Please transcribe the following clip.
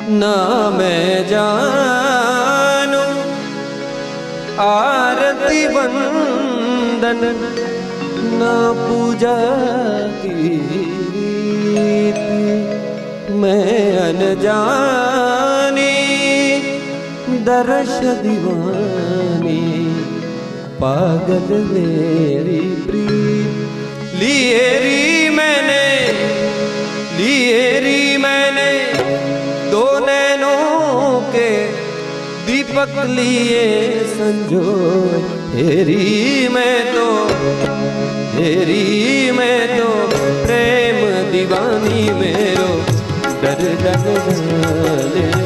ना मैं जानू आरती वंदन ना पूजा की मैं अनजानी दर्श दीवानी पागल मेरी प्रीत लिए री मैंने दो नैनों के दीपक लिए संजो हेरी मैं तो प्रेम दीवानी मेरो डर डर जाने